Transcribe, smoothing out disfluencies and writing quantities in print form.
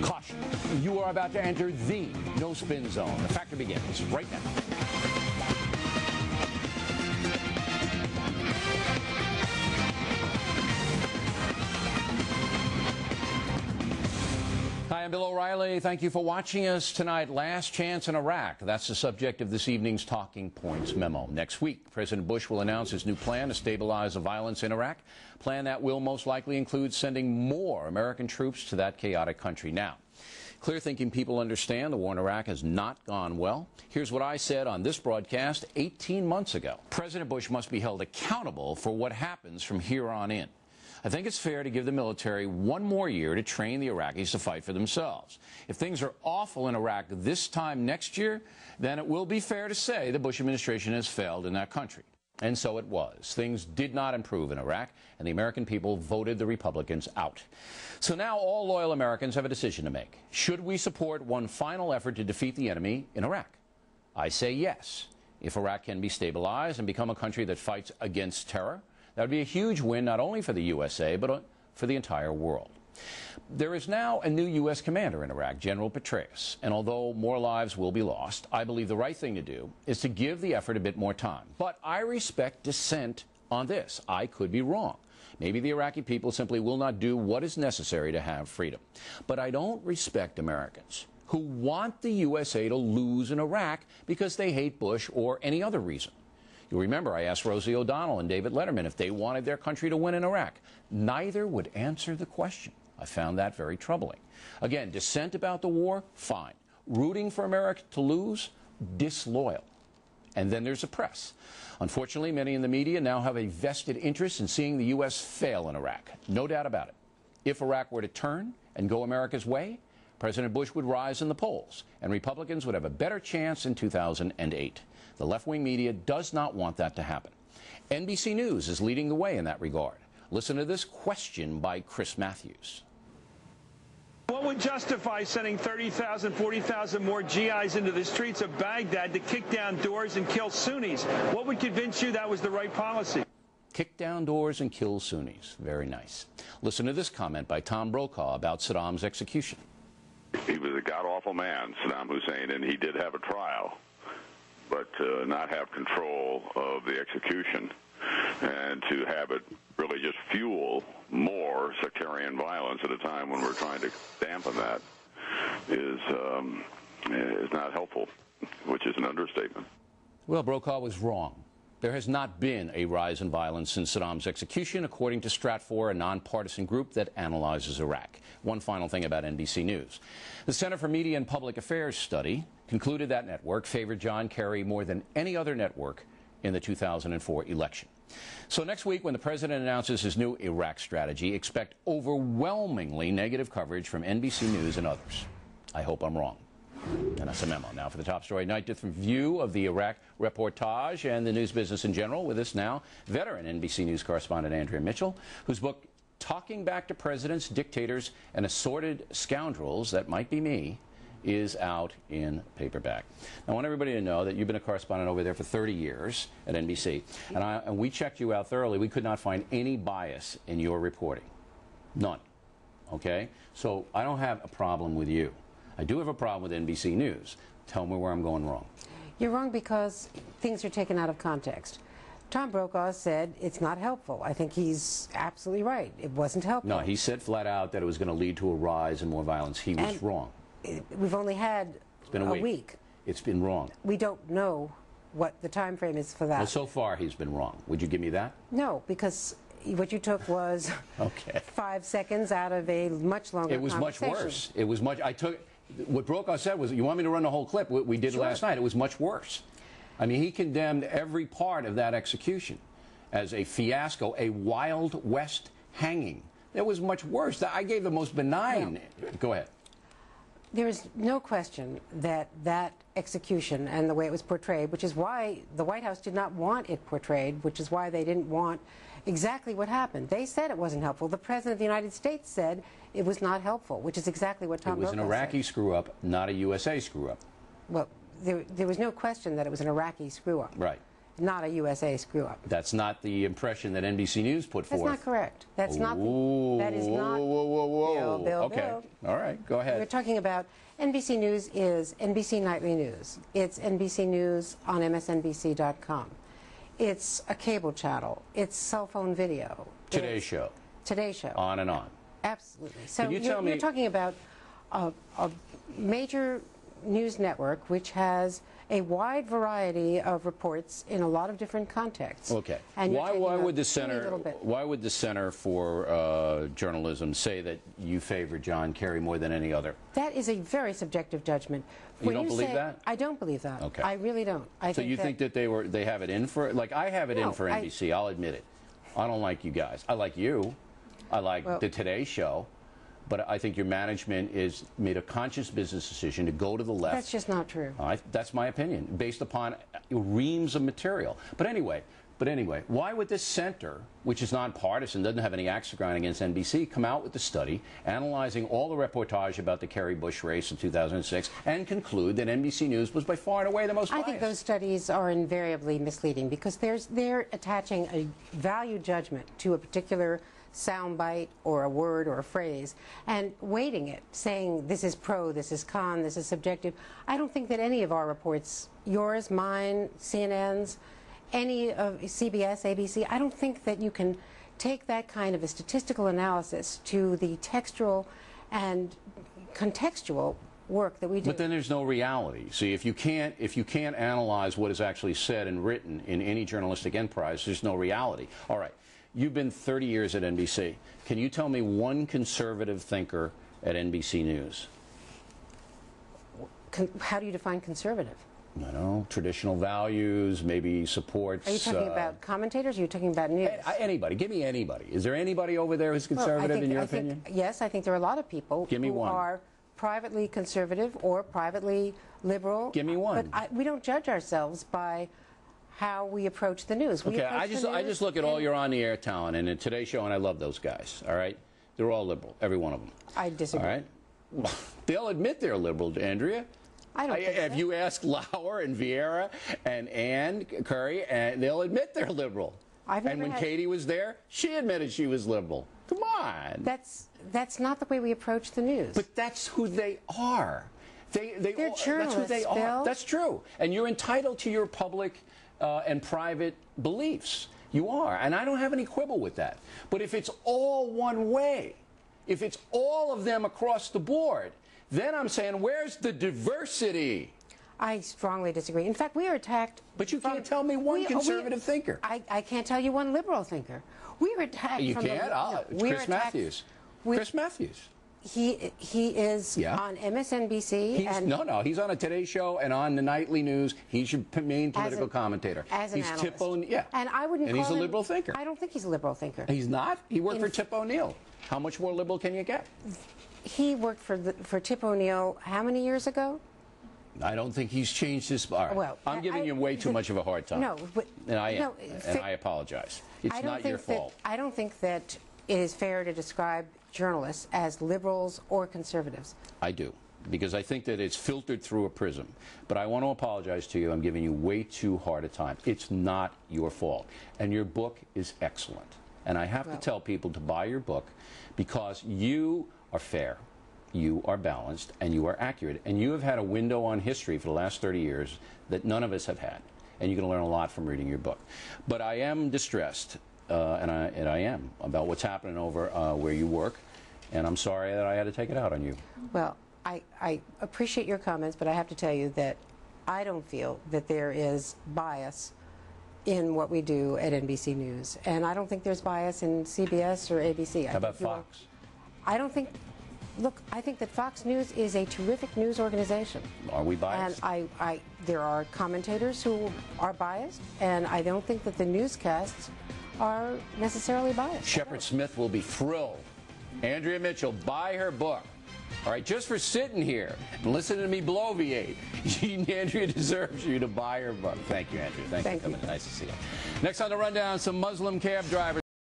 Caution, you are about to enter the no-spin zone. The factor begins right now. Hi, I'm Bill O'Reilly. Thank you for watching us tonight. Last chance in Iraq. That's the subject of this evening's Talking Points memo. Next week, President Bush will announce his new plan to stabilize the violence in Iraq. A plan that will most likely include sending more American troops to that chaotic country. Now, clear-thinking people understand the war in Iraq has not gone well. Here's what I said on this broadcast 18 months ago. President Bush must be held accountable for what happens from here on in. I think it's fair to give the military one more year to train the Iraqis to fight for themselves. If things are awful in Iraq this time next year, then it will be fair to say the Bush administration has failed in that country. And so it was. Things did not improve in Iraq, and the American people voted the Republicans out. So now all loyal Americans have a decision to make. Should we support one final effort to defeat the enemy in Iraq? I say yes. If Iraq can be stabilized and become a country that fights against terror, that would be a huge win not only for the USA, but for the entire world. There is now a new U.S. commander in Iraq, General Petraeus, and although more lives will be lost, I believe the right thing to do is to give the effort a bit more time. But I respect dissent on this. I could be wrong. Maybe the Iraqi people simply will not do what is necessary to have freedom. But I don't respect Americans who want the USA to lose in Iraq because they hate Bush or any other reason. You'll remember I asked Rosie O'Donnell and David Letterman if they wanted their country to win in Iraq. Neither would answer the question. I found that very troubling. Again, dissent about the war, fine. Rooting for America to lose, disloyal. And then there's the press. Unfortunately, many in the media now have a vested interest in seeing the U.S. fail in Iraq. No doubt about it. If Iraq were to turn and go America's way, President Bush would rise in the polls, and Republicans would have a better chance in 2008. The left-wing media does not want that to happen. NBC News is leading the way in that regard. Listen to this question by Chris Matthews. What would justify sending 30,000, 40,000 more GIs into the streets of Baghdad to kick down doors and kill Sunnis? What would convince you that was the right policy? Kick down doors and kill Sunnis. Very nice. Listen to this comment by Tom Brokaw about Saddam's execution. He was a god-awful man, Saddam Hussein, and he did have a trial, but to not have control of the execution and to have it really just fuel more sectarian violence at a time when we're trying to dampen that is not helpful, which is an understatement. Well, Brokaw was wrong. There has not been a rise in violence since Saddam's execution, according to Stratfor, a nonpartisan group that analyzes Iraq. One final thing about NBC News. The Center for Media and Public Affairs study concluded that network favored John Kerry more than any other network in the 2004 election. So next week, when the president announces his new Iraq strategy, expect overwhelmingly negative coverage from NBC News and others. I hope I'm wrong. And that's a memo. Now for the top story tonight, different view of the Iraq reportage and the news business in general. With us now, veteran NBC News correspondent Andrea Mitchell, whose book, Talking Back to Presidents, Dictators, and Assorted Scoundrels That Might Be Me, is out in paperback. Now, I want everybody to know that you've been a correspondent over there for 30 years at NBC, and we checked you out thoroughly. We could not find any bias in your reporting. None. Okay? So I don't have a problem with you. I do have a problem with NBC News. Tell me where I'm going wrong. You're wrong because things are taken out of context. Tom Brokaw said it's not helpful. I think he's absolutely right. It wasn't helpful. No, he said flat out that it was going to lead to a rise in more violence. He was wrong. We've only had a week. It's been wrong. We don't know what the time frame is for that. Well, so far he's been wrong. Would you give me that? No, because what you took was okay. 5 seconds out of a much longer It was much worse. It was much. What Brokaw said was, you want me to run the whole clip? We did last night. It was much worse. I mean, he condemned every part of that execution as a fiasco, a Wild West hanging. It was much worse. I gave the most benign. No. Go ahead. There is no question that that execution and the way it was portrayed, which is why the White House did not want it portrayed, which is why they didn't want exactly what happened. They said it wasn't helpful. The President of the United States said it was not helpful, which is exactly what Tom Brokaw said. It was an Iraqi screw-up, not a USA screw-up. Well, there was no question that it was an Iraqi screw-up. Right. not a USA screw-up. That's not the impression that NBC News put forth. That's not correct. That's not. That is not. Whoa. Bill, okay. All right. Go ahead. We're talking about NBC News is NBC Nightly News. It's NBC News on MSNBC.com. It's a cable channel. It's cell phone video. Today's Show. Today's Show. On and on. Absolutely. So Can you tell me, you're talking about a major news network which has a wide variety of reports in a lot of different contexts. Okay. And Why would the Center for Journalism say that you favor John Kerry more than any other? That is a very subjective judgment. You don't believe that? I don't believe that. Okay. I really don't. So you think that they have it in for, like I have it in for NBC, I'll admit it. I don't like you guys. I like you. I like the Today Show. But I think your management is made a conscious business decision to go to the left. That's just not true. That's my opinion, based upon reams of material. But anyway, why would this center, which is nonpartisan, doesn't have any axe to grind against NBC, come out with the study analyzing all the reportage about the Kerry-Bush race in 2006 and conclude that NBC News was by far and away the most biased? I think those studies are invariably misleading because they're attaching a value judgment to a particular soundbite or a word or a phrase and weighting it, saying this is pro, this is con, this is subjective. I don't think that any of our reports, yours, mine, CNN's, any of CBS, ABC, I don't think that you can take that kind of a statistical analysis to the textual and contextual work that we do. But then there's no reality. See, if you can't analyze what is actually said and written in any journalistic enterprise, there's no reality. All right. You've been 30 years at NBC. Can you tell me one conservative thinker at NBC News? How do you define conservative? I don't know, traditional values, maybe supports. Are you talking about commentators or are you talking about news? Anybody. Give me anybody. Is there anybody over there who's conservative in your opinion? Yes, I think there are a lot of people who are privately conservative or privately liberal. Give me one. But we don't judge ourselves by how we approach the news. Okay, I just look at all your on-the-air talent and in Today's Show, and I love those guys, all right? They're all liberal, every one of them. I disagree. All right? Well, they'll admit they're liberal, Andrea. I don't think If so. you ask Lauer and Vieira and Ann Curry, and they'll admit they're liberal. And when Katie was there, she admitted she was liberal. Come on. That's not the way we approach the news. But that's who they are. They're journalists, that's who they are. Bill. That's true. And you're entitled to your public and private beliefs. You are. And I don't have any quibble with that. But if it's all one way, if it's all of them across the board, then I'm saying, where's the diversity? I strongly disagree. In fact, we are attacked. But you can't tell me one conservative thinker. I can't tell you one liberal thinker. We are attacked. You can't? Chris Matthews. Chris Matthews. He is on MSNBC. No, he's on a Today Show and on the Nightly News. He's your main political commentator. As an analyst. Tip O'Neill. Yeah. And I wouldn't. And he's a liberal thinker. I don't think he's a liberal thinker. He's not? He worked for Tip O'Neill. How much more liberal can you get? He worked for Tip O'Neill how many years ago? I don't think he's changed his. All right. Well, I'm giving you way too much of a hard time. No, but and I am, and I apologize. It's not your fault. I don't think that it is fair to describe journalists as liberals or conservatives. I do, because I think that it's filtered through a prism. But I want to apologize to you. I'm giving you way too hard a time. It's not your fault. And your book is excellent. And I have to tell people to buy your book because you are fair, you are balanced, and you are accurate. And you have had a window on history for the last 30 years that none of us have had. And you're going to learn a lot from reading your book. But I am distressed, and I am, about what's happening over where you work. And I'm sorry that I had to take it out on you. Well, I appreciate your comments, but I have to tell you that I don't feel that there is bias in what we do at NBC News. And I don't think there's bias in CBS or ABC. How about Fox? I don't think... Look, I think that Fox News is a terrific news organization. Are we biased? And there are commentators who are biased, and I don't think that the newscasts are necessarily biased. Shepard Smith will be thrilled. Andrea Mitchell, buy her book. All right, just for sitting here and listening to me bloviate, Andrea deserves you to buy her book. Thank you, Andrea. Thanks for coming. Nice to see you. Next on the rundown, some Muslim cab drivers.